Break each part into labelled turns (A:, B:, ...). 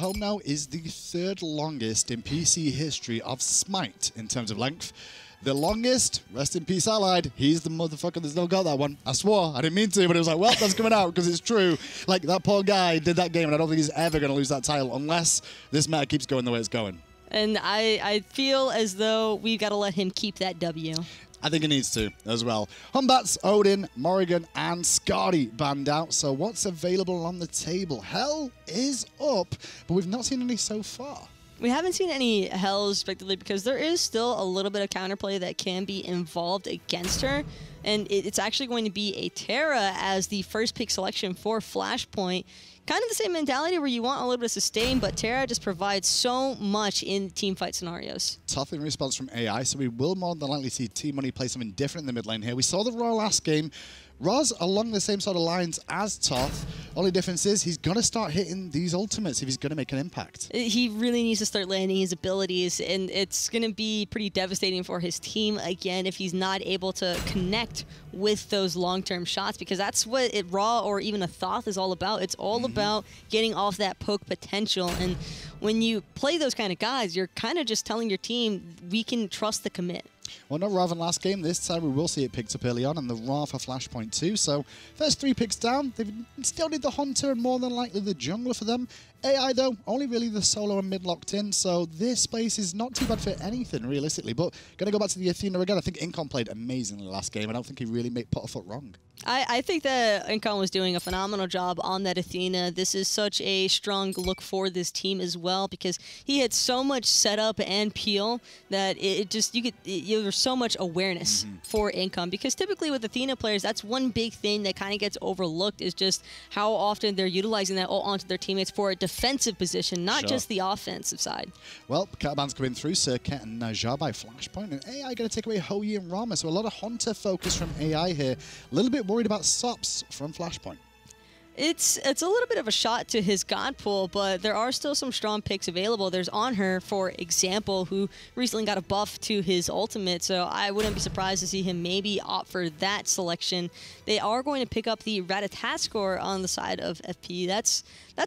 A: home now is the third longest in PC history of SMITE in terms of length. The longest, rest in peace Allied, he's the motherfucker that still got that one. I swore, I didn't mean to, but it was like, well, that's coming out because it's true. Like, that poor guy did that game, and I don't think he's ever going to lose that title unless this meta keeps going the way it's going.
B: And I feel as though we've got to let him keep that W.
A: I think he needs to as well. Humbats, Odin, Morrigan, and Scotty banned out. So what's available on the table? Hell is up, but we've not seen any so far.
B: We haven't seen any Hells, respectively, because there is still a little bit of counterplay that can be involved against her. And it's actually going to be a Terra as the first pick selection for Flashpoint. Kind of the same mentality where you want a little bit of sustain, but Terra just provides so much in team fight scenarios. Tough
A: in response from AI, so we will more than likely see Team Money play something different in the mid lane here. We saw the Raw last game. Raw's along the same sort of lines as Toth. Only difference is he's going to start hitting these ultimates if he's going to make an impact.
B: He really needs to start landing his abilities, and it's going to be pretty devastating for his team, again, if he's not able to connect with those long-term shots, because that's what Raw or even a Thoth is all about. It's all about getting off that poke potential, and when you play those kind of guys, you're kind of just telling your team, we can trust the commit.
A: Well, no Raw than last game. This time we will see it picked up early on, and the Raw for Flashpoint too. So first 3 picks down. They still need the Hunter and more than likely the Jungler for them. AI, though, only really the solo and mid locked in, so this space is not too bad for anything, realistically. But going to go back to the Athena again. I think Incon played amazingly last game. I don't think he really put a foot wrong.
B: I think that Incon was doing a phenomenal job on that Athena. This is such a strong look for this team as well, because he had so much setup and peel that there's so much awareness for Incon. Because typically with Athena players, that's one big thing that kind of gets overlooked, is just how often they're utilizing that ult onto their teammates for a defensive position, not just the offensive side.
A: Well, Cataban's coming through, Circuit and Najjar by Flashpoint, and AI going to take away Hoyi and Rama, so a lot of Hunter focus from AI here. A little bit worried about Sops from Flashpoint.
B: It's a little bit of a shot to his god pool, but there are still some strong picks available. There's On Her, for example, who recently got a buff to his ultimate, so I wouldn't be surprised to see him maybe opt for that selection. They are going to pick up the Ratataskor on the side of FP. That's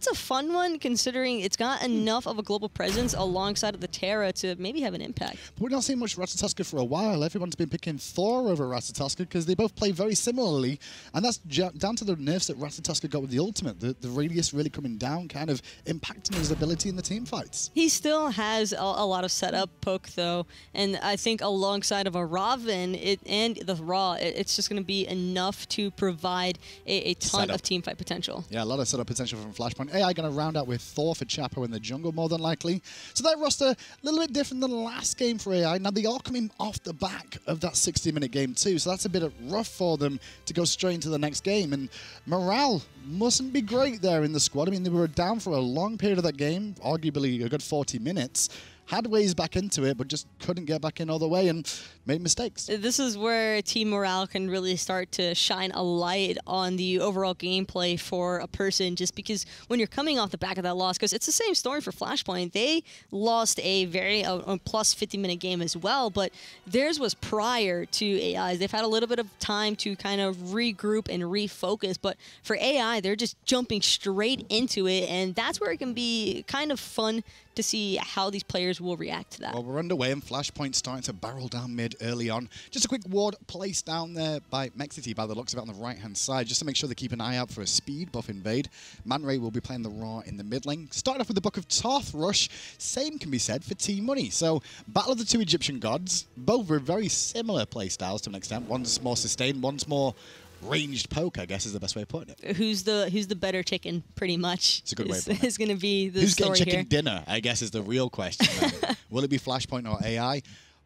B: a fun one, considering it's got enough of a global presence alongside of the Terra to maybe have an impact.
A: But we're not seeing much Ratataskor for a while. Everyone's been picking Thor over Ratataskor because they both play very similarly, and that's down to the nerfs that Ratataskor got with the ultimate. The radius really coming down, kind of impacting his ability in the team fights.
B: He still has a lot of setup poke, though, and I think alongside of a Raven and the Raw, it's just going to be enough to provide a ton of team fight potential.
A: Yeah, a lot of setup potential from Flashpoint. AI going to round out with Thor for Chapo in the jungle, more than likely. So that roster, a little bit different than the last game for AI. Now, they are coming off the back of that 60-minute game, too, so that's a bit rough for them to go straight into the next game. And morale mustn't be great there in the squad. I mean, they were down for a long period of that game, arguably a good 40 minutes. Had ways back into it, but just couldn't get back in all the way and made mistakes.
B: This is where team morale can really start to shine a light on the overall gameplay for a person, just because when you're coming off the back of that loss, because it's the same story for Flashpoint. They lost a very plus 50-minute game as well, but theirs was prior to AI's. They've had a little bit of time to kind of regroup and refocus, but for AI, they're just jumping straight into it, and that's where it can be kind of fun to see how these players will react to that.
A: Well, we're underway, and Flashpoint starting to barrel down mid early on. Just a quick ward placed down there by Mexity by the looks of it on the right-hand side, just to make sure they keep an eye out for a speed buff invade. Man Ray will be playing the Raw in the mid lane. Starting off with the Book of Toth rush. Same can be said for Team Money. So, Battle of the Two Egyptian Gods. Both were very similar playstyles to an extent. One's more sustained, one's more ranged poke, I guess, is the best way of putting it.
B: Who's the better chicken, pretty much?
A: It's a good way of putting it.
B: It's going to be the
A: Who's
B: story
A: getting chicken
B: here.
A: dinner, I guess, is the real question. Will it be Flashpoint or AI?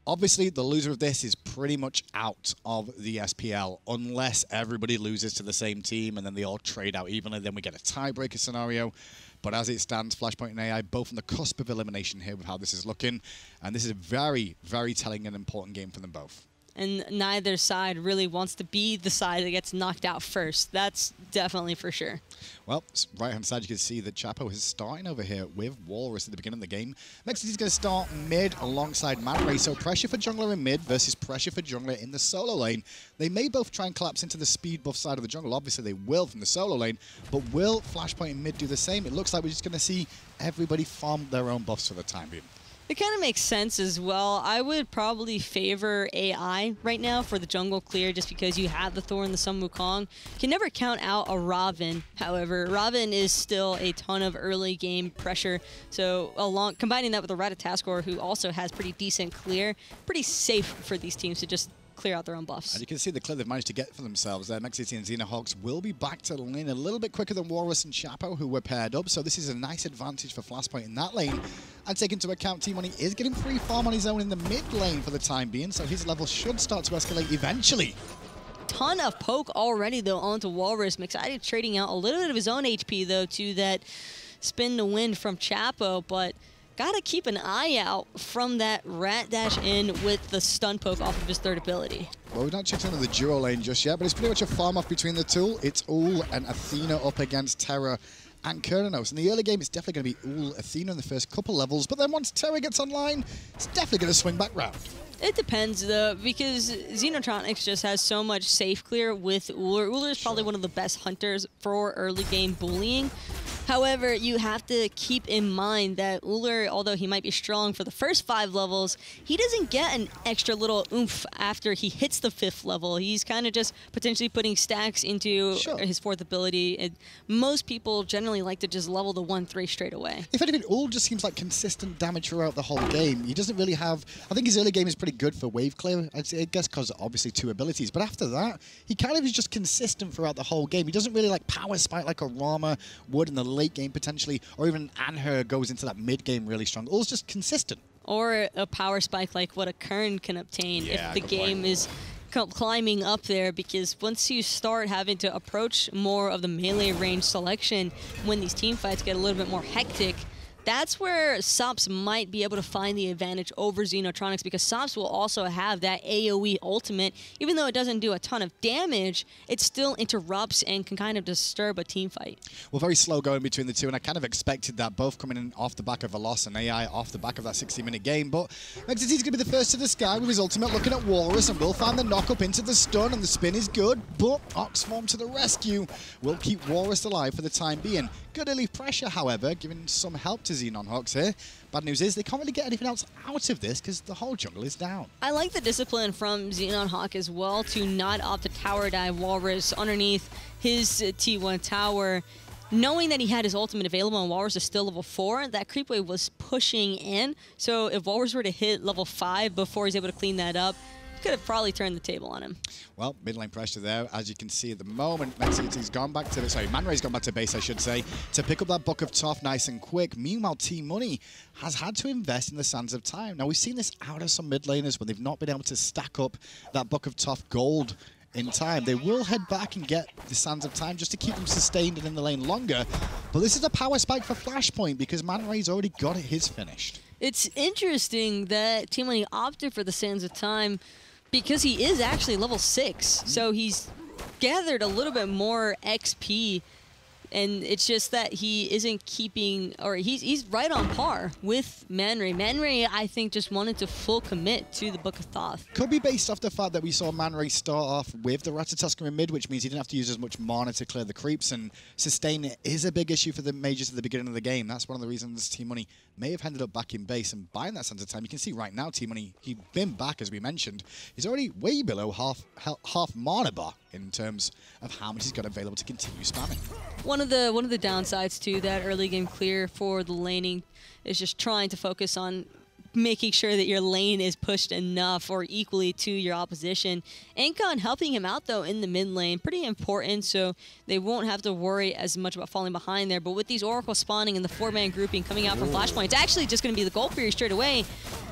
A: Obviously, the loser of this is pretty much out of the SPL, unless everybody loses to the same team and then they all trade out evenly. Then we get a tiebreaker scenario. But as it stands, Flashpoint and AI both on the cusp of elimination here with how this is looking. And this is a very, very telling and important game for them both.
B: and neither side really wants to be the side that gets knocked out first. That's definitely for sure.
A: Well, right-hand side, you can see that Chapo is starting over here with Walrus at the beginning of the game. Mexity's going to start mid alongside ManRay, so pressure for jungler in mid versus pressure for jungler in the solo lane. They may both try and collapse into the speed buff side of the jungle. Obviously, they will from the solo lane, but will Flashpoint in mid do the same? It looks like we're just going to see everybody farm their own buffs for the time being.
B: It kind of makes sense as well. I would probably favor AI right now for the jungle clear just because you have the Thor and the Sun Wukong. Can never count out a Robin. However, Robin is still a ton of early game pressure. So combining that with a Ratataskor who also has pretty decent clear, pretty safe for these teams to just clear out their own buffs.
A: And you can see the clear they've managed to get for themselves there. Mexity and Xenohawks will be back to the lane a little bit quicker than Walrus and Chapo, who were paired up. So this is a nice advantage for Flashpoint in that lane. And take into account T-Money is getting free farm on his own in the mid lane for the time being, so his level should start to escalate eventually.
B: Ton of poke already, though, onto Walrus. Mixati trading out a little bit of his own HP, though, to that spin to win from Chapo, but gotta keep an eye out from that rat dash in with the stun poke off of his third ability.
A: Well, we've not checked into the duo lane just yet, but it's pretty much a farm off between the two. It's Ul and Athena up against Terra and Kurnos. In the early game, it's definitely going to be Ul, Athena in the first couple levels, but then once Terra gets online, it's definitely going to swing back round.
B: It depends, though, because Xenotronics just has so much safe clear with Uller. Uller is probably one of the best hunters for early game bullying. However, you have to keep in mind that Uller, although he might be strong for the first 5 levels, he doesn't get an extra little oomph after he hits the 5th level. He's kind of just potentially putting stacks into his 4th ability. And most people generally like to just level the 1-3 straight away.
A: If anything, Ull just seems like consistent damage throughout the whole game. He doesn't really have... I think his early game is pretty good for wave clear, I guess because obviously 2 abilities. But after that, he kind of is just consistent throughout the whole game. He doesn't really like power spike like a Rama would in the late game potentially, or even Anher goes into that mid game really strong. Ull's just consistent.
B: Or a power spike like what a Kern can obtain if the game is climbing up there, because once you start having to approach more of the melee range selection when these team fights get a little bit more hectic, that's where Sops might be able to find the advantage over Xenotronics, because Sops will also have that AoE ultimate. Even though it doesn't do a ton of damage, it still interrupts and can kind of disturb a team fight.
A: Well, very slow going between the two, and I kind of expected that, both coming in off the back of a loss and AI off the back of that 60-minute game. But Mexity's going to be the first to the sky with his ultimate, looking at Walrus, and will find the knock-up into the stun, and the spin is good, but Oxform to the rescue will keep Walrus alive for the time being. Good early pressure, however, giving some help to Xenonhawks here. Bad news is they can't really get anything else out of this because the whole jungle is down. I
B: like the discipline from Xenonhawk as well to not opt to tower dive Walrus underneath his T1 tower. Knowing that he had his ultimate available and Walrus is still level 4, that creep wave was pushing in. So if Walrus were to hit level 5 before he's able to clean that up, could have probably turned the table on him. Well,
A: mid lane pressure there, as you can see at the moment. Mexity's gone back to, ManRay's gone back to base, I should say, to pick up that Book of Tough nice and quick. Meanwhile, T-Money has had to invest in the Sands of Time. Now, we've seen this out of some mid laners when they've not been able to stack up that Book of Tough gold in time. They will head back and get the Sands of Time just to keep them sustained and in the lane longer. But this is a power spike for Flashpoint because ManRay's already got his finished.
B: It's interesting that T-Money opted for the Sands of Time because he is actually level 6, so he's gathered a little bit more XP, and it's just that he isn't keeping, or he's right on par with ManRay. ManRay, I think, just wanted to full commit to the Book of Thoth.
A: Could be based off the fact that we saw ManRay start off with the Ratataskor in mid, which means he didn't have to use as much mana to clear the creeps, and sustain is a big issue for the mages at the beginning of the game. That's one of the reasons T-Money may have ended up back in base and buying that Sands of Time. You can see right now T-Money, he's been back, as we mentioned. He's already way below half mana bar in terms of how much he's got available to continue spamming.
B: One of the downsides to that early game clear for the laning is just trying to focus on making sure that your lane is pushed enough or equally to your opposition. Ankon helping him out, though, in the mid lane. Pretty important, so they won't have to worry as much about falling behind there. But with these Oracles spawning and the 4-man grouping coming out from Flashpoint, it's actually just going to be the Gold Fury straight away.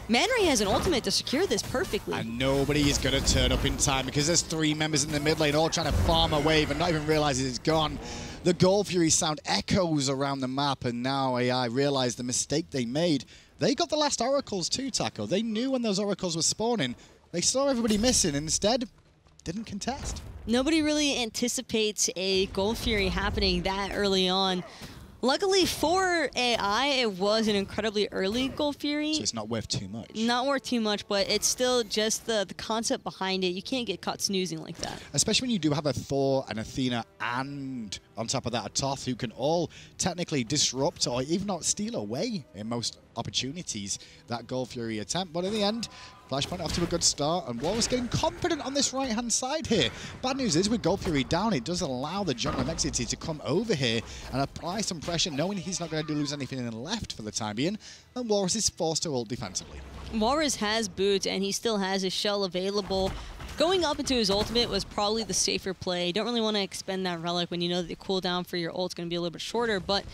B: ManRay has an ultimate to secure this perfectly.
A: And nobody is going to turn up in time because there's 3 members in the mid lane all trying to farm a wave and not even realizing it's gone. The Gold Fury sound echoes around the map, and now AI realized the mistake they made. They got the last oracles too, Taco. They knew when those oracles were spawning, They saw everybody missing, and instead didn't contest.
B: Nobody really anticipates a Gold Fury happening that early on. Luckily for AI, it was an incredibly early Gold Fury.
A: So it's not worth too much.
B: Not worth too much, but it's still just the concept behind it. You can't get caught snoozing like that.
A: Especially when you do have a Thor, an Athena, and on top of that a Toth, who can all technically disrupt or even not steal away in most opportunities that Gold Fury attempt. But in the end, Flashpoint off to a good start, and Walrus getting confident on this right-hand side here. Bad news is, with Gold Fury down, it does allow the jungler Mexity to come over here and apply some pressure, knowing he's not going to lose anything in the left for the time being, and Walrus is forced to ult defensively.
B: Walrus has boots, and he still has his shell available. Going up into his ultimate was probably the safer play. Don't really want to expend that relic when you know that the cooldown for your ult's going to be a little bit shorter, but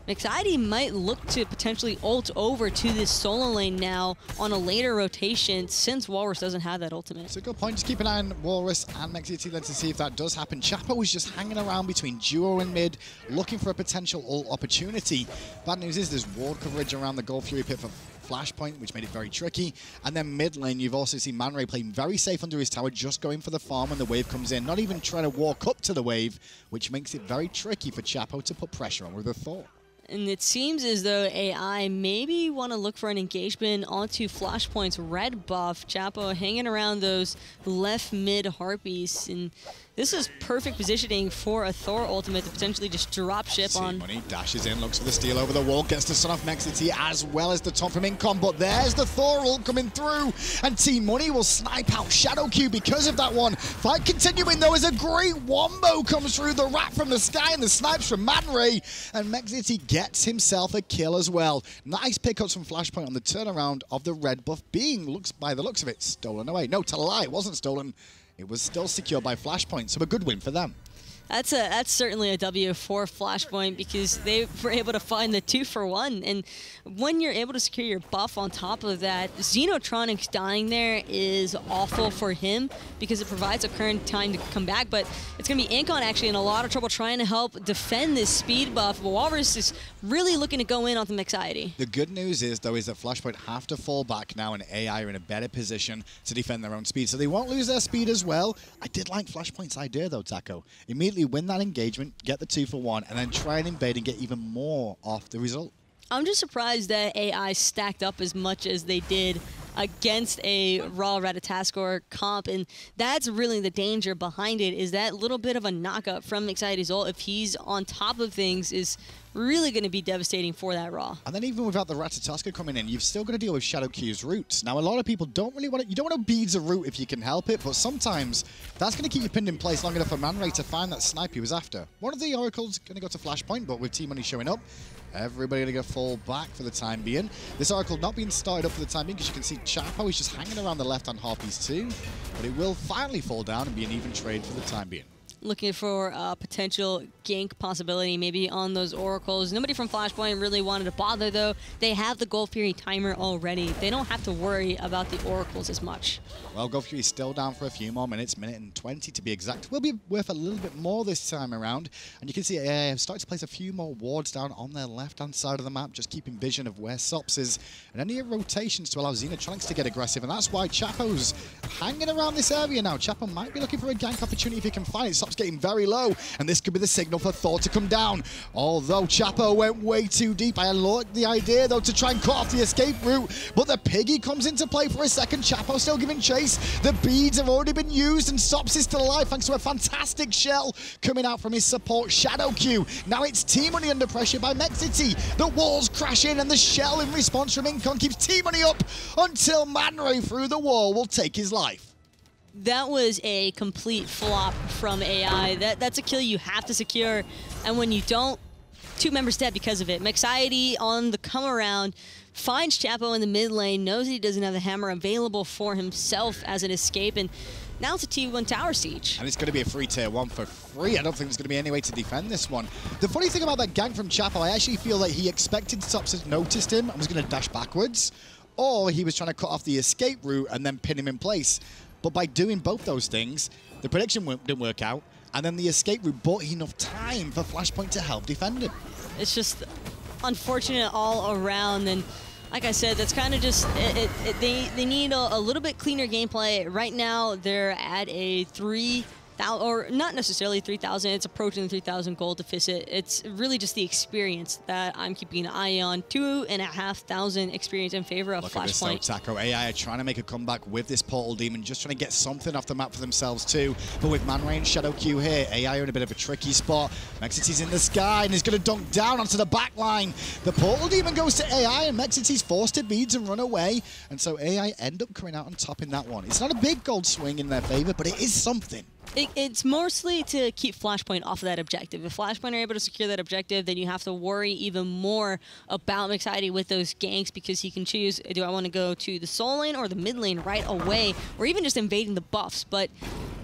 B: Mexity might look to potentially ult over to this solo lane now on a later rotation, since Walrus doesn't have that ultimate.
A: It's a good point. Just keep an eye on Walrus and Mexity then to see if that does happen. Chapo was just hanging around between duo and mid, looking for a potential ult opportunity. Bad news is there's ward coverage around the Gold Fury pit for Flashpoint, which made it very tricky. And then mid lane, you've also seen Man Ray playing very safe under his tower, just going for the farm when the wave comes in, not even trying to walk up to the wave, which makes it very tricky for Chapo to put pressure on with a Thor.
B: And it seems as though AI maybe want to look for an engagement onto Flashpoint's red buff. Chapo hanging around those left mid harpies. And this is perfect positioning for a Thor ultimate to potentially just drop ship on.
A: Money dashes in, looks for the steal over the wall, gets the stun off Mexity as well as the top from Incom, but there's the Thor ult coming through, and Team Money will snipe out Shadow Q because of that one. Fight continuing though as a great wombo comes through, the rat from the sky and the snipes from Man Ray, and Mexity gets himself a kill as well. Nice pickups from Flashpoint on the turnaround of the red buff being, by the looks of it, stolen away. No, to lie, it wasn't stolen. It was still secured by Flashpoint, so a good win for them.
B: That's certainly a W for Flashpoint, because they were able to find the 2-for-1. And when you're able to secure your buff on top of that, Xenotronics dying there is awful for him because it provides a current time to come back. But it's going to be Incon actually in a lot of trouble trying to help defend this speed buff. Walrus is really looking to go in on the Mexity.
A: The good news is, though, is that Flashpoint have to fall back now, and AI are in a better position to defend their own speed. So they won't lose their speed as well. I did like Flashpoint's idea, though, Taco. Immediately win that engagement, get the 2-for-1, and then try and invade and get even more off the result.
B: I'm just surprised that AI stacked up as much as they did against a raw Ratataskor comp, and that's really the danger behind it, is that little bit of a knockup from Mexity's ult, if he's on top of things, is really going to be devastating for that raw.
A: And then even without the Ratataskor coming in, you've still got to deal with Shadow Q's roots. Now, a lot of people don't really want to, you don't want to beads a root if you can help it, but sometimes that's going to keep you pinned in place long enough for Man Ray to find that snipe he was after. One of the Oracles going to go to Flashpoint, but with Team Money showing up, everybody going to fall back for the time being. This Oracle not being started up for the time being, because you can see Chapo is just hanging around the left-hand harpies too, but it will finally fall down and be an even trade for the time being.
B: Looking for a potential gank possibility maybe on those Oracles. Nobody from Flashpoint really wanted to bother, though. They have the Gold Fury timer already. They don't have to worry about the Oracles as much.
A: Well, Gold Fury is still down for a few more minutes, minute and 20 to be exact. Will be worth a little bit more this time around. And you can see AI have started to place a few more wards down on their left-hand side of the map, just keeping vision of where Sops is. And any rotations to allow Xenotronics to get aggressive. And that's why Chapo's hanging around this area now. Chapo might be looking for a gank opportunity if he can find it. Sops getting very low, and this could be the signal for Thor to come down. Although Chapo went way too deep. I liked the idea, though, to try and cut off the escape route, but the piggy comes into play for a second. Chapo still giving chase. The beads have already been used, and Sops is still alive thanks to a fantastic shell coming out from his support, Shadow Q. Now it's Team Money under pressure by Mexity. The walls crash in, and the shell in response from Incon keeps Team Money up until Man Ray through the wall will take his life.
B: That was a complete flop from AI. That's a kill you have to secure, and when you don't, 2 members dead because of it. Mexity on the come around finds Chapo in the mid lane, knows he doesn't have the hammer available for himself as an escape, and now it's a T1 tower siege.
A: And it's going to be a free tier 1 for free. I don't think there's going to be any way to defend this one. The funny thing about that gank from Chapo, I actually feel that he expected Sops had noticed him and was going to dash backwards, or he was trying to cut off the escape route and then pin him in place. But by doing both those things, the prediction didn't work out, and then the escape route bought enough time for Flashpoint to help defend him.
B: It's just unfortunate all around, and Like I said, that's kind of just, they need a little bit cleaner gameplay. Right now, they're at a 3,000, or not necessarily 3,000, it's approaching the 3,000 gold deficit. It's really just the experience that I'm keeping an eye on. 2,500 experience in favor of Flashpoint.
A: Look at this though, Taco. AI are trying to make a comeback with this Portal Demon, just trying to get something off the map for themselves too. But with Man Ray and Shadow Q here, AI are in a bit of a tricky spot. Mexity's in the sky and he's going to dunk down onto the back line. The Portal Demon goes to AI and Mexity's forced to bead and run away. And so AI end up coming out on top in that one. It's not a big gold swing in their favor, but it is something.
B: It's mostly to keep Flashpoint off of that objective. If Flashpoint are able to secure that objective, then you have to worry even more about Mixity with those ganks, because he can choose, do I want to go to the soul lane or the mid lane right away, or even just invading the buffs. But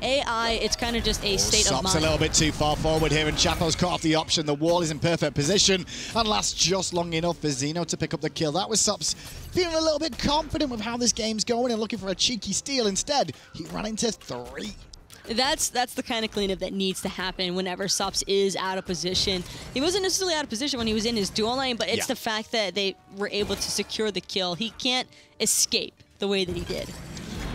B: AI, it's kind of just a state of mind.
A: A little bit too far forward here, and Chapo's cut off the option. The wall is in perfect position and lasts just long enough for Zeno to pick up the kill. That was Sops feeling a little bit confident with how this game's going and looking for a cheeky steal. Instead, he ran into 3.
B: That's the kind of cleanup that needs to happen whenever Sops is out of position. He wasn't necessarily out of position when he was in his dual lane, but it's the fact that they were able to secure the kill. He can't escape the way that he did.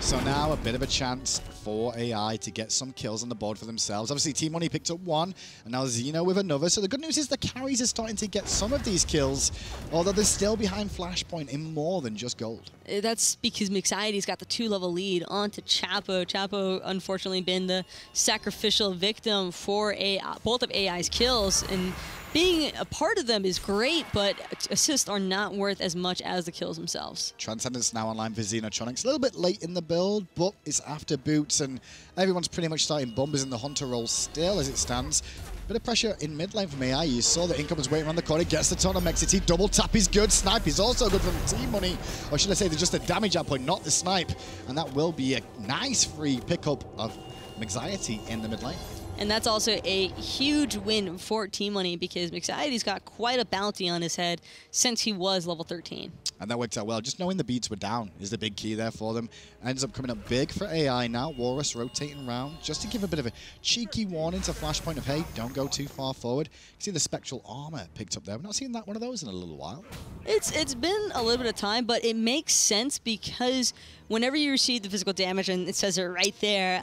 A: So now a bit of a chance for AI to get some kills on the board for themselves. Obviously, Team Money picked up 1, and now Zeno with another. So the good news is the carries are starting to get some of these kills, although they're still behind Flashpoint in more than just gold.
B: That's because Mixity's got the 2-level lead onto Chapo. Chapo, unfortunately, been the sacrificial victim for both of AI's kills, and being a part of them is great, but assists are not worth as much as the kills themselves.
A: Transcendence now online for Xenotronics. A little bit late in the build, but it's after boots, and everyone's pretty much starting bombers in the Hunter role still as it stands. Bit of pressure in mid lane from AI. You saw that Income was waiting around the corner, gets the ton of Mexity. Double tap is good. Snipe is also good from Team Money. Or should I say, there's just a damage output, not the snipe. And that will be a nice free pickup of Mexity in the mid lane.
B: And that's also a huge win for Team Money, because Mixity's got quite a bounty on his head since he was level 13.
A: And that worked out well. Just knowing the beats were down is the big key there for them. Ends up coming up big for AI now. Walrus rotating around just to give a bit of a cheeky warning to Flashpoint of, hey, don't go too far forward. You see the Spectral Armor picked up there. We've not seen that one of those in a little while.
B: It's been a little bit of time, but it makes sense, because whenever you receive the physical damage, and it says it right there,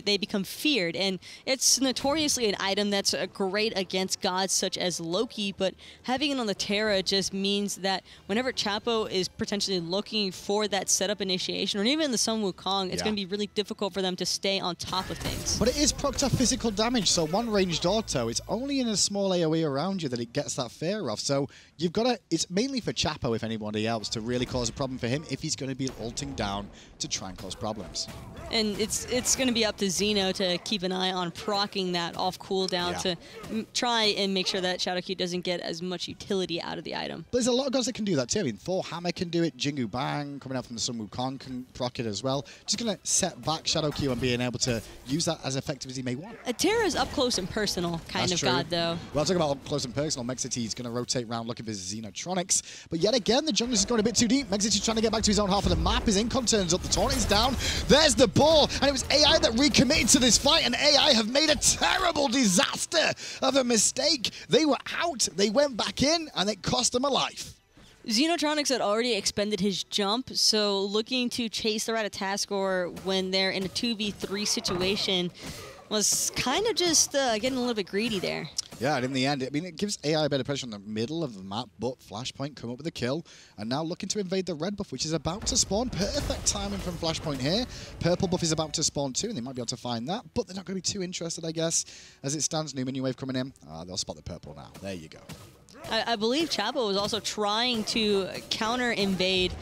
B: they become feared. And it's notoriously an item that's great against gods such as Loki, but having it on the Terra just means that whenever Chapo is potentially looking for that setup initiation, or even the Sun Wukong, it's going to be really difficult for them to stay on top of things.
A: But it is procced off physical damage, so one ranged auto, it's only in a small AoE around you that it gets that fear off. So you've got to, it's mainly for Chapo, if anybody else, to really cause a problem for him if he's going to be ulting down to try and cause problems.
B: And it's going to be up to Zeno to keep an eye on proccing that off cooldown to try and make sure that Shadowkey doesn't get as much utility out of the item.
A: But there's a lot of gods that can do that too. I mean, Thor Hammer can do it, Jingu Bang coming out from the Sun Wukong can proc it as well. Just going to set back Shadowkey and being able to use that as effective as he may want.
B: Terra's up close and personal kind of god, though.
A: Well, talking about up close and personal, Mexity is going to rotate around looking for Xenotronics. But yet again, the jungle is going a bit too deep. Mexity's trying to get back to his own half of the map. His Incon turns up, the taunt is down. There's the ball, and it was AI that recommitted to this fight, and AI have made a terrible disaster of a mistake. They were out, they went back in, and it cost them a life.
B: Xenotronics had already expended his jump, so looking to chase the right attack score when they're in a 2v3 situation was kind of just getting a little bit greedy there.
A: Yeah, and in the end, I mean, it gives AI a better pressure on the middle of the map, but Flashpoint come up with a kill, and now looking to invade the red buff, which is about to spawn. Perfect timing from Flashpoint here. Purple buff is about to spawn too, and they might be able to find that, but they're not going to be too interested, I guess. As it stands, new menu wave coming in. They'll spot the purple now. There you go.
B: I believe Chapo was also trying to counter-invade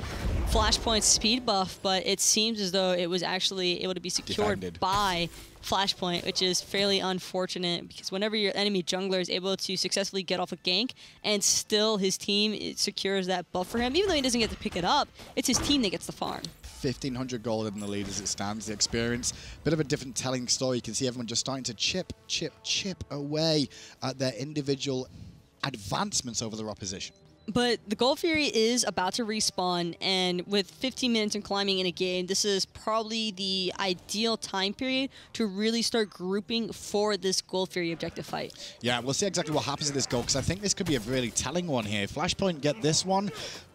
B: Flashpoint's speed buff, but it seems as though it was actually able to be secured by Flashpoint, which is fairly unfortunate, because whenever your enemy jungler is able to successfully get off a gank and still his team secures that buff for him, even though he doesn't get to pick it up, it's his team that gets the farm.
A: 1,500 gold in the lead as it stands. The experience, bit of a different telling story. You can see everyone just starting to chip away at their individual advancements over their opposition.
B: But the Gold Fury is about to respawn, and with 15 minutes and climbing in a game, this is probably the ideal time period to really start grouping for this Gold Fury objective fight.
A: Yeah, we'll see exactly what happens in this goal, because I think this could be a really telling one here. If Flashpoint get this one,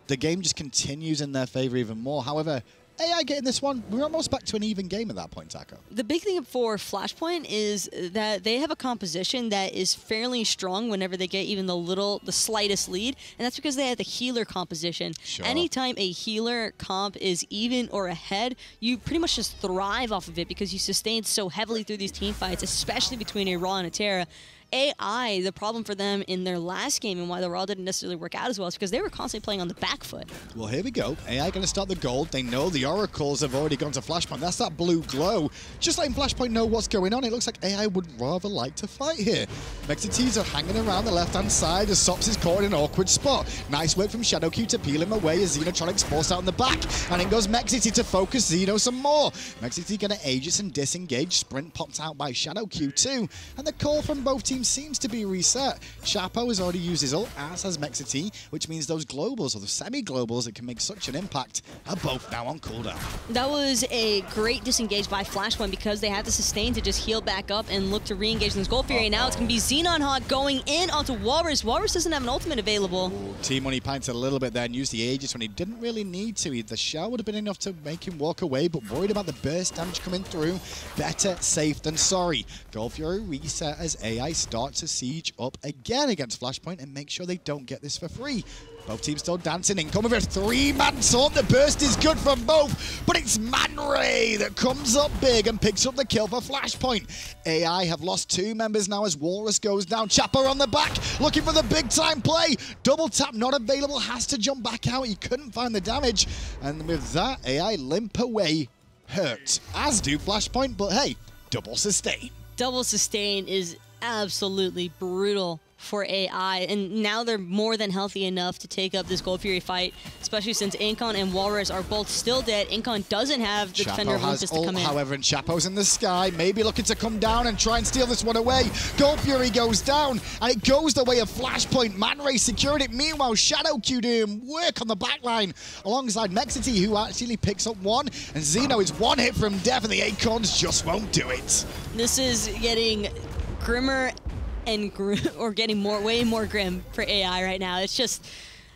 A: the game just continues in their favor even more. However, AI getting this one, we're almost back to an even game at that point, Taco.
B: The big thing for Flashpoint is that they have a composition that is fairly strong whenever they get even the slightest lead, and that's because they have the healer composition.
A: Sure.
B: Anytime a healer comp is even or ahead, you pretty much just thrive off of it because you sustain so heavily through these team fights, especially between a Raw and a Terra. AI, the problem for them in their last game and why the Raw didn't necessarily work out as well is because they were constantly playing on the back foot.
A: Well, here we go. AI going to start the gold. They know the oracles have already gone to Flashpoint. That's that blue glow. Just letting Flashpoint know what's going on. It looks like AI would rather like to fight here. Mexities are hanging around the left-hand side as Sops is caught in an awkward spot. Nice work from ShadowQ to peel him away as Xenotronics forced out in the back. And in goes Mexity to focus Xeno some more. Mexity going to Aegis and disengage. Sprint popped out by ShadowQ too. And the call from both teams seems to be reset. Chapo has already used his ult, as has Mexity, which means those globals, or the semi-globals that can make such an impact, are both now on cooldown.
B: That was a great disengage by Flashpoint because they had to sustain to just heal back up and look to re-engage in this Gold Fury. Now it's going to be Xenon Hawk going in onto Walrus. Walrus doesn't have an ultimate available.
A: Ooh, Team Money pinted a little bit there and used the Aegis when he didn't really need to. The shell would have been enough to make him walk away, but worried about the burst damage coming through. Better safe than sorry. Gold Fury reset as AI starts to siege up again against Flashpoint and make sure they don't get this for free. Both teams still dancing. Income of a three-man taunt. The burst is good from both, but it's Man Ray that comes up big and picks up the kill for Flashpoint. AI have lost two members now as Walrus goes down. Chopper on the back, looking for the big-time play. Double tap not available, has to jump back out. He couldn't find the damage, and with that, AI limp away, hurt, as do Flashpoint, but hey, double sustain.
B: Double sustain is absolutely brutal for AI, and now they're more than healthy enough to take up this Gold Fury fight, especially since Incon and Walrus are both still dead. Incon doesn't have the Defender of Olympus to come in.
A: However, and Chapo's in the sky, maybe looking to come down and try and steal this one away. Gold Fury goes down, and it goes the way of Flashpoint. Man Ray secured it. Meanwhile, ShadowQ doing work on the backline alongside Mexity, who actually picks up one, and Xeno is one hit from death, and the Acorns just won't do it.
B: This is getting grimmer and getting way more grim for AI right now. It's just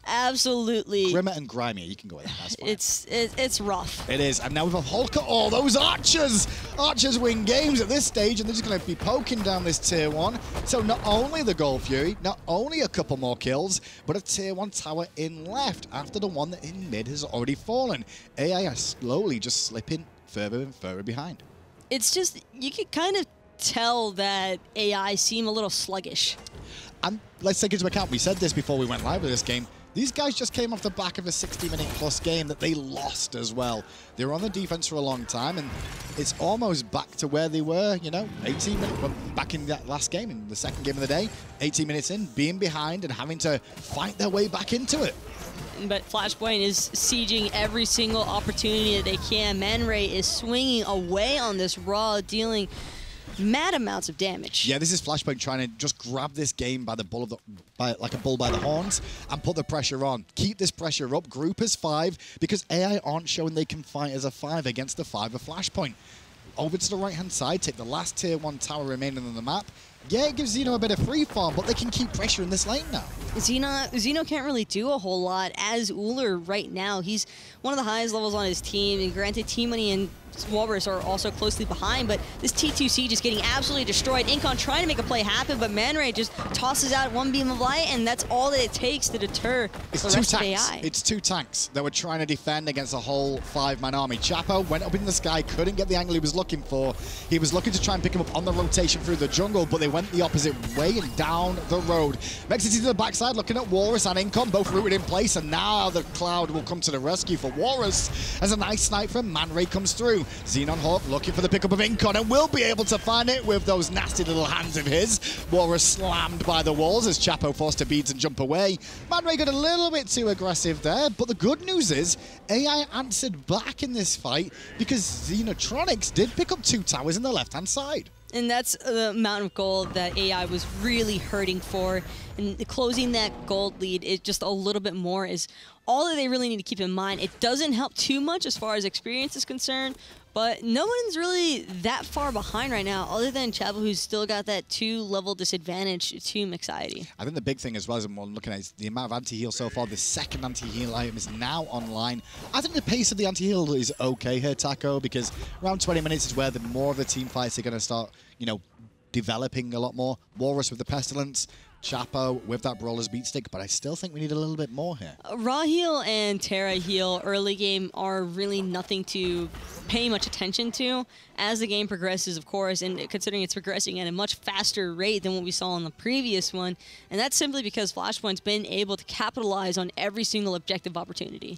B: absolutely
A: grimmer and grimier. You can go with that. That's fine.
B: It's rough.
A: It is, and now with a Hulk at all those archers. Archers win games at this stage, and they're just going to be poking down this tier 1. So not only the Gold Fury, not only a couple more kills, but a tier 1 tower in left after the one that in mid has already fallen. AI are slowly just slipping further and further behind.
B: It's just, you can kind of tell that AI seem a little sluggish.
A: And let's take into account, we said this before we went live with this game, these guys just came off the back of a 60-minute-plus game that they lost as well. They were on the defense for a long time, and it's almost back to where they were, you know, 18 minutes, well, back in that last game, in the second game of the day, 18 minutes in, being behind and having to fight their way back into it.
B: But Flashpoint is sieging every single opportunity that they can. Man Ray is swinging away on this Raw, dealing mad amounts of damage.
A: Yeah, this is Flashpoint trying to just grab this game by the bull of like a bull by the horns and put the pressure on. Keep this pressure up. Group as 5 because AI aren't showing they can fight as a 5 against the 5 of Flashpoint. Over to the right-hand side, take the last tier 1 tower remaining on the map. Yeah, it gives Xeno a bit of free farm, but they can keep pressure in this lane now.
B: Xeno can't really do a whole lot as Uller right now. He's one of the highest levels on his team, and granted, Team Money and Walrus are also closely behind, but this T2C just getting absolutely destroyed. Incon trying to make a play happen, but Man Ray just tosses out one beam of light, and that's all that it takes to deter the rest of AI.
A: It's 2 tanks that were trying to defend against a whole 5-man army. Chapo went up in the sky, couldn't get the angle he was looking for. He was looking to try and pick him up on the rotation through the jungle, but they went the opposite way and down the road. Mexity to the backside, looking at Walrus and Incon, both rooted in place, and now the Cloud will come to the rescue for Walrus as a nice snipe from Man Ray comes through. Xenon Hawk looking for the pickup of Incon and will be able to find it with those nasty little hands of his. Walrus slammed by the walls as Chapo forced to beads and jump away. Man Ray got a little bit too aggressive there, but the good news is AI answered back in this fight because Xenotronics did pick up 2 towers in the left-hand side.
B: And that's the amount of gold that AI was really hurting for and closing that gold lead is just a little bit more is all that they really need to keep in mind. It doesn't help too much as far as experience is concerned, but no one's really that far behind right now, other than Chapel, who's still got that 2-level disadvantage to Mixiety.
A: I think the big thing as well, as I'm looking at, is the amount of anti-heal so far. The second anti-heal item is now online. I think the pace of the anti-heal is okay here, Taco, because around 20 minutes is where the more of the team fights are going to start, you know, developing a lot more. Walrus with the Pestilence, Chapo with that Brawler's Beat Stick, but I still think we need a little bit more here.
B: Raw heal and Terra heal early game are really nothing to pay much attention to. As the game progresses, of course, and considering it's progressing at a much faster rate than what we saw in the previous one, and that's simply because Flashpoint's been able to capitalize on every single objective opportunity.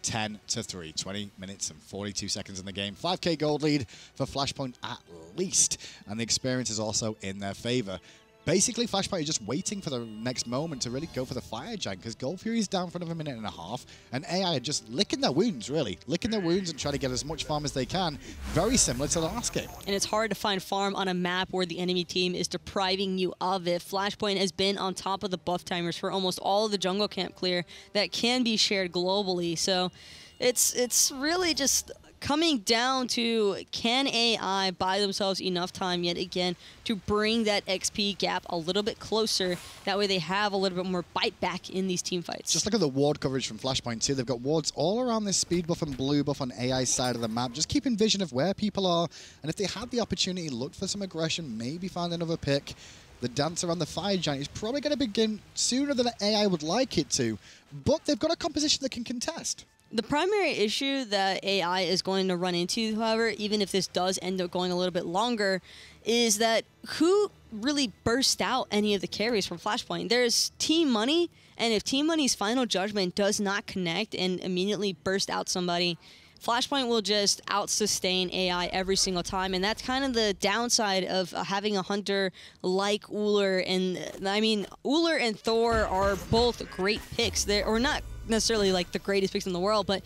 A: 10-3, 20 minutes and 42 seconds in the game. 5k gold lead for Flashpoint at least, and the experience is also in their favor. Basically, Flashpoint is just waiting for the next moment to really go for the Fire Giant, because Gold Fury's down for another minute and a half, and AI are just licking their wounds, really. Licking their wounds and trying to get as much farm as they can. Very similar to the last game.
B: And it's hard to find farm on a map where the enemy team is depriving you of it. Flashpoint has been on top of the buff timers for almost all of the jungle camp clear that can be shared globally. So it's really just coming down to, can AI buy themselves enough time yet again to bring that XP gap a little bit closer? That way they have a little bit more bite back in these team fights.
A: Just look at the ward coverage from Flashpoint too. They've got wards all around this speed buff and blue buff on AI's side of the map. Just keeping vision of where people are, and if they had the opportunity, look for some aggression, maybe find another pick. The dance around the Fire Giant is probably going to begin sooner than AI would like it to, but they've got a composition that can contest.
B: The primary issue that AI is going to run into, however, even if this does end up going a little bit longer, is that who really burst out any of the carries from Flashpoint? There's Team Money, and if Team Money's final judgment does not connect and immediately burst out somebody, Flashpoint will just out-sustain AI every single time, and that's kind of the downside of having a hunter like Uller. And I mean, Uller and Thor are both great picks. They're not necessarily like the greatest picks in the world, but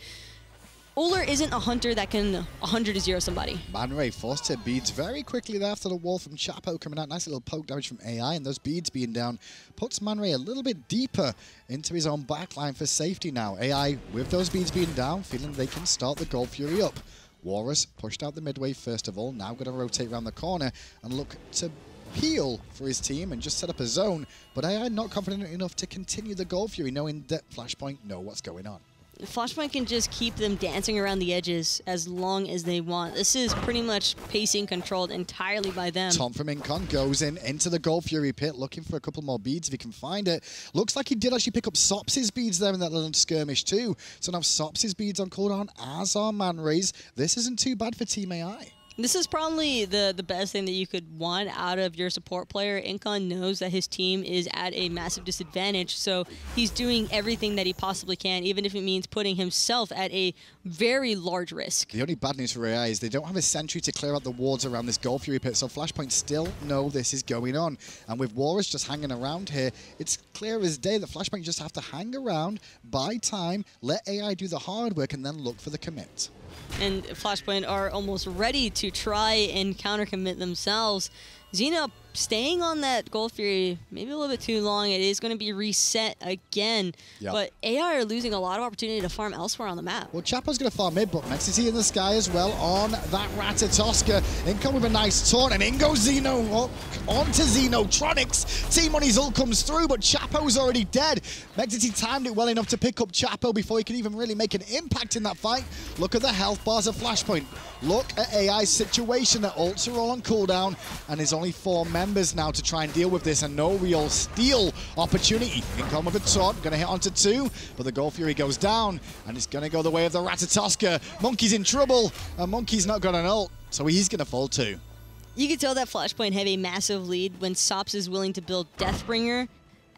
B: Uller isn't a hunter that can 100-0 somebody.
A: Man Ray forced to beads very quickly there after the wall from Chapo coming out. Nice little poke damage from AI, and those beads being down puts Man Ray a little bit deeper into his own backline for safety now. AI, with those beads being down, feeling they can start the Gold Fury up. Walrus pushed out the midway first of all, now going to rotate around the corner and look to peel for his team and just set up a zone, but AI not confident enough to continue the Gold Fury, knowing that Flashpoint know what's going on.
B: Flashpoint can just keep them dancing around the edges as long as they want. This is pretty much pacing controlled entirely by them.
A: Tom from Incon goes into the Gold Fury pit, looking for a couple more beads if he can find it. Looks like he did actually pick up Sops' beads there in that little skirmish too. So now Sops' beads on cooldown, as are Man Ray's. This isn't too bad for Team AI.
B: This is probably the best thing that you could want out of your support player. Incon knows that his team is at a massive disadvantage, so he's doing everything that he possibly can, even if it means putting himself at a very large risk.
A: The only bad news for AI is they don't have a sentry to clear out the wards around this Gold Fury pit, so Flashpoint still know this is going on. And with Walrus just hanging around here, it's clear as day that Flashpoint just have to hang around, buy time, let AI do the hard work, and then look for the commit.
B: And Flashpoint are almost ready to try and counter-commit themselves. Xeno staying on that Gold Fury maybe a little bit too long. It is going to be reset again. Yep. But AI are losing a lot of opportunity to farm elsewhere on the map.
A: Well, Chapo's going to farm mid, but Mexity in the sky as well on that Ratatoska. Income with a nice taunt, and in goes Xeno onto Xenotronics. Team Money's ult comes through, but Chapo's already dead. Mexity timed it well enough to pick up Chapo before he could even really make an impact in that fight. Look at the health bars of Flashpoint. Look at AI's situation. Their ults are all on cooldown, and there's only 4 members now to try and deal with this, and no real steal opportunity. Income with a taunt, going to hit onto 2, but the Gold Fury goes down, and it's going to go the way of the Ratatoska. Monkey's in trouble, and Monkey's not got an ult, so he's going to fall too.
B: You can tell that Flashpoint have a massive lead when Sops is willing to build Deathbringer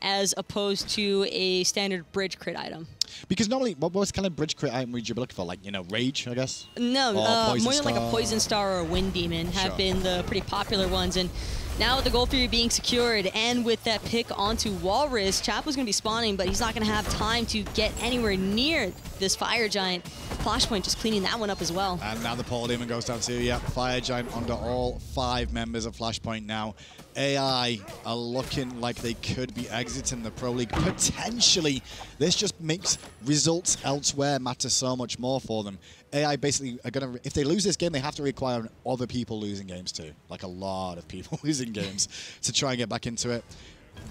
B: as opposed to a standard bridge crit item.
A: Because normally, what kind of bridge crit item would you be looking for? Like, you know, Rage, I guess?
B: No, more than like a Poison Star or a Wind Demon have been the pretty popular ones. And now with the Gold Fury being secured and with that pick onto Walrus, Chapo's going to be spawning, but he's not going to have time to get anywhere near this Fire Giant. Flashpoint just cleaning that one up as well.
A: And now the Paul Demon goes down too. Yep, Fire Giant under all 5 members of Flashpoint now. AI are looking like they could be exiting the Pro League. Potentially, this just makes results elsewhere matter so much more for them. AI basically are going to, if they lose this game, they have to require other people losing games too. Like a lot of people losing games to try and get back into it.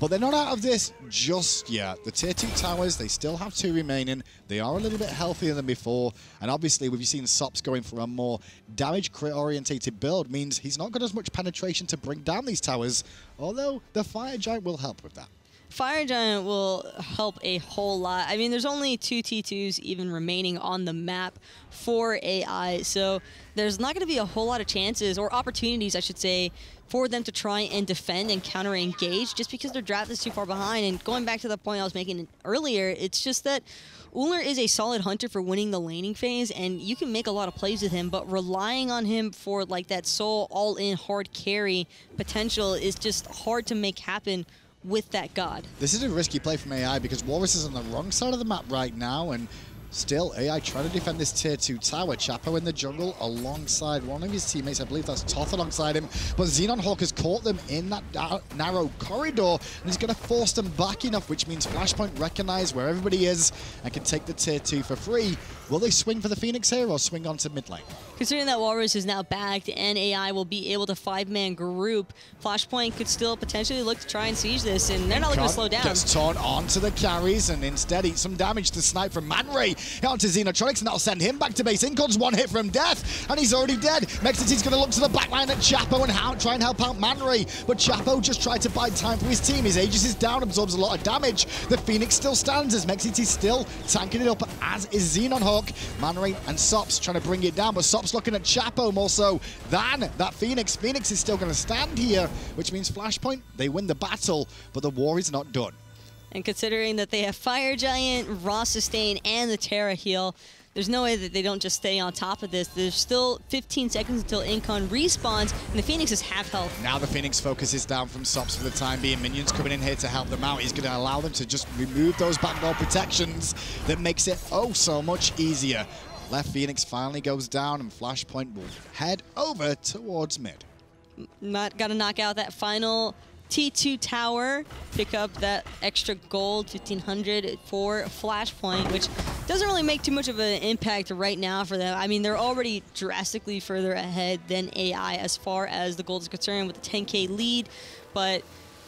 A: But they're not out of this just yet. The tier 2 towers, they still have 2 remaining. They are a little bit healthier than before. And obviously, we've seen Sops going for a more damage crit orientated build, means he's not got as much penetration to bring down these towers, although the Fire Giant will help with that.
B: Fire Giant will help a whole lot. I mean, there's only 2 T2s even remaining on the map for AI, so there's not going to be a whole lot of chances, or opportunities, I should say, for them to try and defend and counter-engage just because their draft is too far behind. And going back to the point I was making earlier, it's just that Ullr is a solid hunter for winning the laning phase, and you can make a lot of plays with him, but relying on him for like that sole all-in hard carry potential is just hard to make happen with that god.
A: This is a risky play from AI because Walrus is on the wrong side of the map right now, and still AI trying to defend this tier 2 tower. Chapo in the jungle alongside one of his teammates. I believe that's Toth alongside him. But Xenonhawk has caught them in that narrow corridor, and he's going to force them back enough, which means Flashpoint recognize where everybody is and can take the tier 2 for free. Will they swing for the Phoenix here or swing onto mid lane?
B: Considering that Walrus is now backed and AI will be able to 5-man group, Flashpoint could still potentially look to try and siege this, and they're not looking to slow down.
A: Gets torn onto the carries and instead eats some damage to snipe from ManRay onto Xenotronics, and that'll send him back to base. Incon's one hit from death, and he's already dead. Mexity's going to look to the backline at Chapo and try and help out ManRay, but Chapo just tried to buy time for his team. His Aegis is down, absorbs a lot of damage. The Phoenix still stands as Mexity's still tanking it up, as is Xenonhawk. ManRay and Sops trying to bring it down, but Sops looking at Chapo more so than that Phoenix. Phoenix is still going to stand here, which means Flashpoint, they win the battle, but the war is not done.
B: And considering that they have Fire Giant, Raw Sustain, and the Terra Heal, there's no way that they don't just stay on top of this. There's still 15 seconds until Incon respawns, and the Phoenix is half health.
A: Now the Phoenix focus is down from Sops for the time being. Minions coming in here to help them out. He's going to allow them to just remove those backdoor protections that makes it oh so much easier. Left Phoenix finally goes down, and Flashpoint will head over towards mid.
B: Got to knock out that final T2 tower, pick up that extra gold, 1,500 for Flashpoint, which doesn't really make too much of an impact right now for them. I mean, they're already drastically further ahead than AI as far as the gold is concerned with the 10K lead, but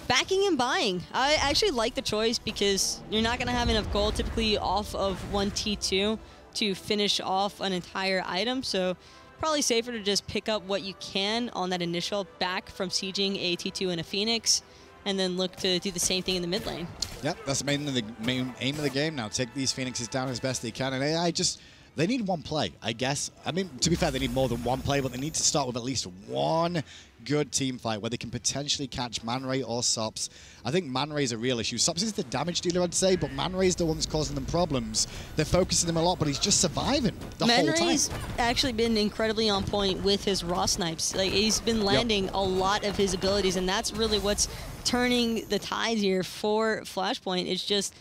B: backing and buying. I actually like the choice because you're not going to have enough gold typically off of one T2 to finish off an entire item, so probably safer to just pick up what you can on that initial back from sieging a T2 and a Phoenix, and then look to do the same thing in the mid lane.
A: Yep, that's the main aim of the game now. Take these Phoenixes down as best they can, and AI just, they need one play, I guess. I mean, to be fair, they need more than one play, but they need to start with at least one good team fight where they can potentially catch ManRay or Sops. I think ManRay is a real issue. Sops is the damage dealer, I'd say, but ManRay is the one that's causing them problems. They're focusing him a lot, but he's just surviving the whole time.
B: ManRay's actually been incredibly on point with his raw snipes. Like, he's been landing a lot of his abilities, and that's really what's turning the tide here for Flashpoint. It's just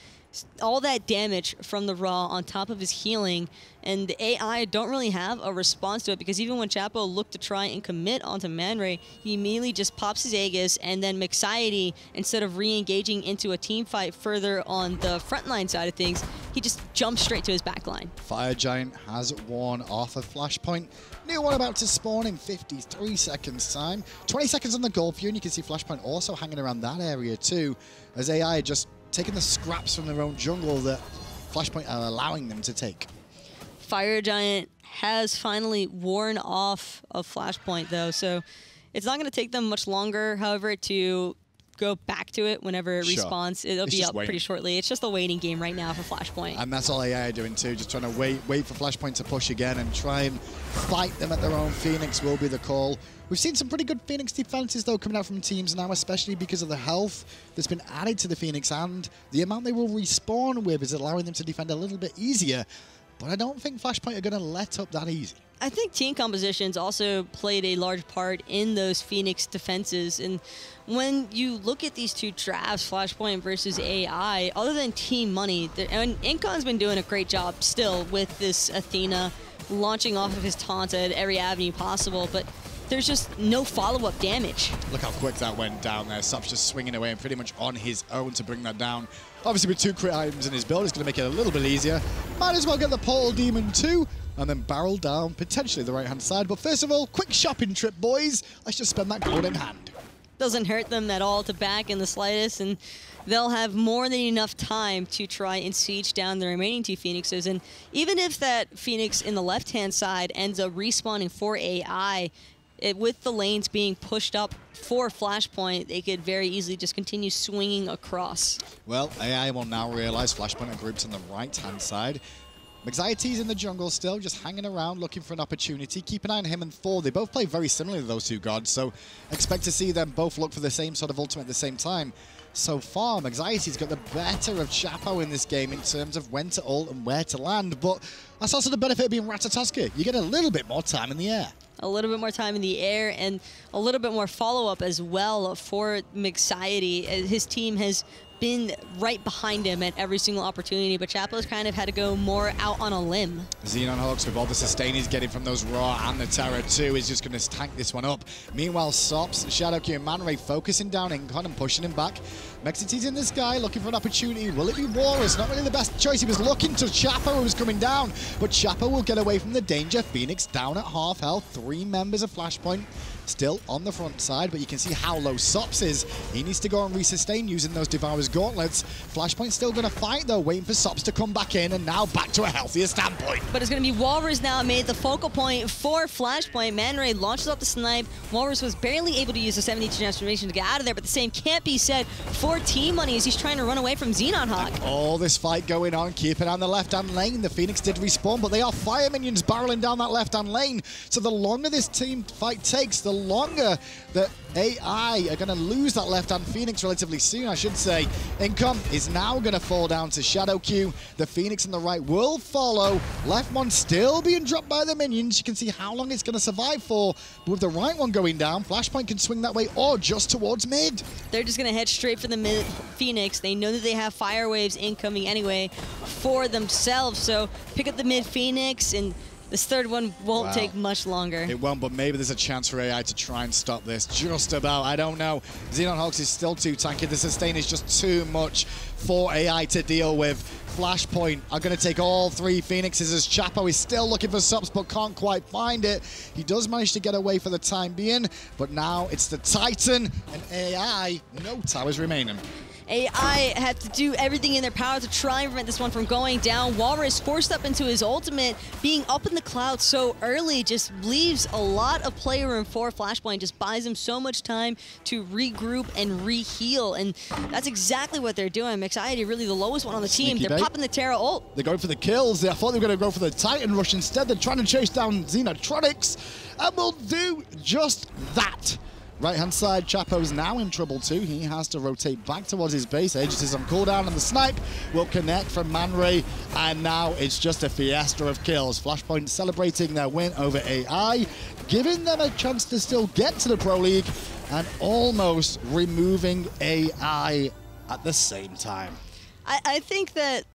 B: all that damage from the raw on top of his healing, and the AI don't really have a response to it, because even when Chapo looked to try and commit onto ManRay, he immediately just pops his Aegis, and then Mixiety, instead of re-engaging into a team fight further on the frontline side of things, he just jumps straight to his backline.
A: Fire Giant has worn off of Flashpoint. New one about to spawn in 53 seconds time. 20 seconds on the goal for you, and you can see Flashpoint also hanging around that area too, as AI just taking the scraps from their own jungle that Flashpoint are allowing them to take.
B: Fire Giant has finally worn off of Flashpoint though, so it's not going to take them much longer, however, to go back to it whenever it respawns. It'll be up pretty shortly. It's just a waiting game right now for Flashpoint.
A: And that's all AI are doing too, just trying to wait for Flashpoint to push again and try and fight them at their own. Phoenix will be the call. We've seen some pretty good Phoenix defenses though coming out from teams now, especially because of the health that's been added to the Phoenix, and the amount they will respawn with is allowing them to defend a little bit easier. But I don't think Flashpoint are going to let up that easy.
B: I think team compositions also played a large part in those Phoenix defenses. And when you look at these two drafts, Flashpoint versus AI, other than team money, and Incon's been doing a great job still with this Athena launching off of his taunts at every avenue possible, but there's just no follow-up damage.
A: Look how quick that went down there. Sup's just swinging away and pretty much on his own to bring that down. Obviously, with 2 crit items in his build, it's going to make it a little bit easier. Might as well get the Portal Demon too, and then barrel down potentially the right-hand side. But first of all, quick shopping trip, boys. Let's just spend that gold in hand.
B: Doesn't hurt them at all to back in the slightest, and they'll have more than enough time to try and siege down the remaining 2 Phoenixes. And even if that Phoenix in the left-hand side ends up respawning for AI, with the lanes being pushed up for Flashpoint, they could very easily just continue swinging across.
A: Well, AI will now realize Flashpoint are grouped on the right-hand side. Anxiety's in the jungle still, just hanging around, looking for an opportunity. Keep an eye on him and Thor. They both play very similarly to those 2 gods, so expect to see them both look for the same sort of ultimate at the same time. So far, Anxiety's got the better of Chapo in this game in terms of when to ult and where to land, but that's also the benefit of being Ratatoska. You get a little bit more time in the air.
B: A little bit more time in the air and a little bit more follow-up as well for Anxiety. His team has been right behind him at every single opportunity, but Chapo's kind of had to go more out on a limb.
A: Xenonhawks, with all the sustain he's getting from those Raw and the Terror too, is just going to tank this one up. Meanwhile, Sops, Shadowkey and Man Ray focusing down Incon and pushing him back. Mexity's in the sky looking for an opportunity. Will it be Walrus? Not really the best choice. He was looking to Chapo, who was coming down, but Chapo will get away from the danger. Phoenix down at half health. 3 members of Flashpoint still on the front side, but you can see how low Sops is. He needs to go and resustain using those Devourer's gauntlets. Flashpoint's still going to fight though, waiting for Sops to come back in, and now back to a healthier standpoint.
B: But it's going to be Walrus now made the focal point for Flashpoint. Man Ray launches up the snipe. Walrus was barely able to use the 72 transformation to get out of there, but the same can't be said for Team Money as he's trying to run away from Xenonhawk.
A: All this fight going on, keeping on the left-hand lane. The Phoenix did respawn, but they are fire minions barreling down that left-hand lane. So the longer this team fight takes, the longer that AI are going to lose that left-hand Phoenix relatively soon, I should say. Income is now going to fall down to Shadowkey. The Phoenix on the right will follow. Left one still being dropped by the minions. You can see how long it's going to survive for. But with the right one going down, Flashpoint can swing that way or just towards mid.
B: They're just going to head straight for the mid Phoenix. They know that they have fire waves incoming anyway for themselves. So pick up the mid Phoenix, and this third one won't take much longer.
A: It won't, but maybe there's a chance for AI to try and stop this. Just about. I don't know. Xenonhawks is still too tanky. The sustain is just too much for AI to deal with. Flashpoint are going to take all 3 Phoenixes as Chapo is still looking for Subs but can't quite find it. He does manage to get away for the time being, but now it's the Titan and AI. No towers remaining.
B: AI have to do everything in their power to try and prevent this one from going down. Walrus forced up into his ultimate, being up in the clouds so early just leaves a lot of play room for Flashpoint, just buys him so much time to regroup and re-heal, and that's exactly what they're doing. Anxiety really the lowest one on the team. They're popping the Terra ult.
A: They're going for the kills. I thought they were going to go for the Titan rush instead. They're trying to chase down Xenotronics, and will do just that. Right-hand side, Chapo's now in trouble too. He has to rotate back towards his base. Aegis is on cooldown, and the snipe will connect from Man Ray, and now it's just a fiesta of kills. Flashpoint celebrating their win over AI, giving them a chance to still get to the Pro League, and almost removing AI at the same time.
B: I think that